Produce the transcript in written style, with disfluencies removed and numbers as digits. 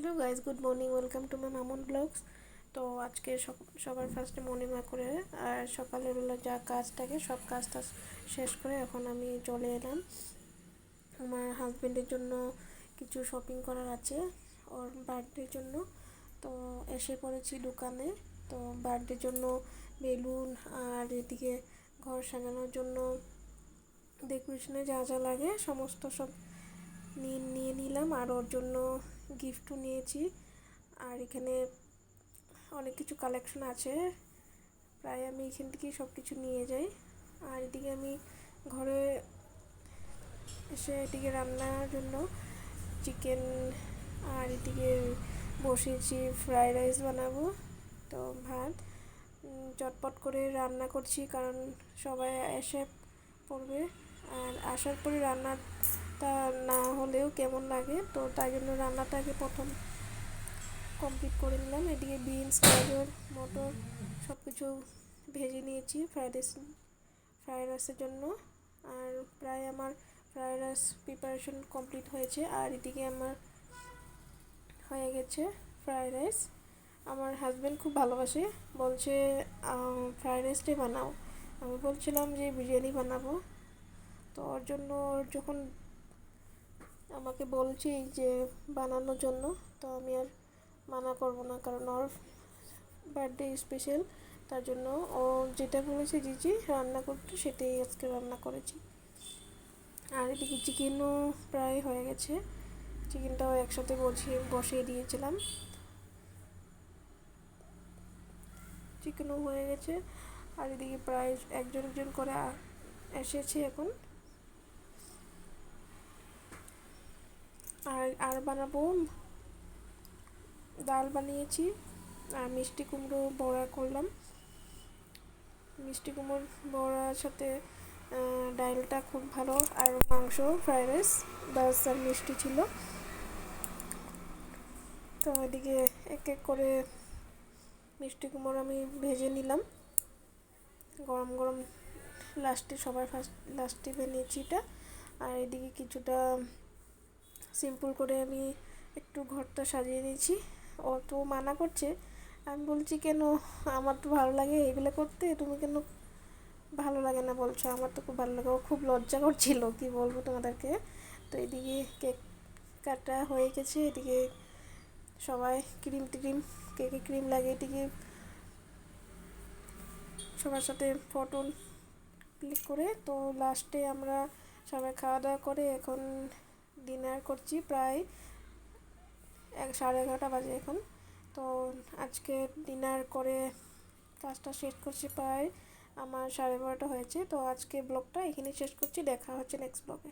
Hello guys, good morning, welcome to my Mamun blogs. তো আজকে সবার ফার্স্টে মর্নিং ওয়াক করে আর সকালের বেলা যা কাজ থাকে সব কাজটা শেষ করে এখন আমি চলে এলাম আমার হাজব্যান্ডের জন্য কিছু শপিং করার আছে ওর বার্থডের জন্য। তো এসে পড়েছি দোকানে। তো বার্থডের জন্য বেলুন আর এদিকে ঘর সাজানোর জন্য ডেকোরেশনে যা যা লাগে সমস্ত সব নিয়ে নিলাম, আর ওর জন্য গিফটও নিয়েছি। আর এখানে অনেক কিছু কালেকশন আছে, প্রায় আমি এখান থেকেই সব কিছু নিয়ে যাই। আর এদিকে আমি ঘরে এসে এদিকে রান্নার জন্য চিকেন আর এদিকে বসিয়েছি ফ্রাইড রাইস বানাবো। তো ভাত চটপট করে রান্না করছি কারণ সবাই এসে পড়বে, আর আসার পরে রান্নাটা না হলেও কেমন লাগে, তো তাই জন্য রান্নাটাকে প্রথম কমপ্লিট করে নিলাম। এদিকে বিনস, গাজর, মটর সব কিছু ভেজে নিয়েছি ফ্রাইড রাইসের জন্য। আর প্রায় আমার ফ্রাইড রাইস প্রিপারেশন কমপ্লিট হয়েছে। আর এদিকে আমার হয়ে গেছে ফ্রাইড রাইস। আমার হাজব্যান্ড খুব ভালোবাসে, বলছে ফ্রাইড রাইসটাই বানাও। আমি বলছিলাম যে বিরিয়ানি বানাবো, তো ওর জন্য যখন আমাকে বলছি যে বানানোর জন্য, তো আমি আর মানা করবো না কারণ ওর বার্থডে স্পেশাল, তার জন্য ও যেটা বলেছে জিজি রান্না করতে সেটাই আজকে রান্না করেছি। আর এদিকে চিকেনও প্রায় হয়ে গেছে, চিকেনটাও একসাথে বসিয়ে দিয়েছিলাম। চিকেনও হয়ে গেছে, আর এদিকে প্রায় একজন একজন করে এসেছে এখন। আর বানাবো, ডাল বানিয়েছি আর মিষ্টি কুমড়ো বড়া করলাম। মিষ্টি কুমড়োর বড়ার সাথে ডালটা খুব ভালো, আর মাংস, ফ্রাইড রাইস, বাস আর মিষ্টি ছিল। তো এদিকে এক এক করে মিষ্টি কুমড়ো আমি ভেজে নিলাম গরম গরম, সবার লাস্টে বানিয়েছি এটা। আর এদিকে কিছুটা সিম্পল করে আমি একটু ঘরটা সাজিয়ে নিয়েছি। ও তো মানা করছে, আমি বলছি কেন, আমার তো ভালো লাগে এগুলো করতে, তুমি কেন ভালো লাগে না বলছো? আমার তো খুব ভালো লাগে। ও খুব লজ্জা করছিল, কি বলবো তোমাদেরকে। তো এদিকে কেক কাটা হয়ে গেছে, এদিকে সবাই কেকে ক্রিম লাগে, এদিকে সবার সাথে ফটো ক্লিক করে। তো লাস্টে আমরা সবাই খাওয়া দাওয়া করে এখন ডিনার করছি, প্রায় 11:30 বাজে এখন। তো আজকে ডিনার করে কাজটা শেষ করছি, প্রায় আমার 12:30 হয়েছে। তো আজকে ব্লগটা এখানেই শেষ করছি, দেখা হচ্ছে নেক্সট ব্লগে।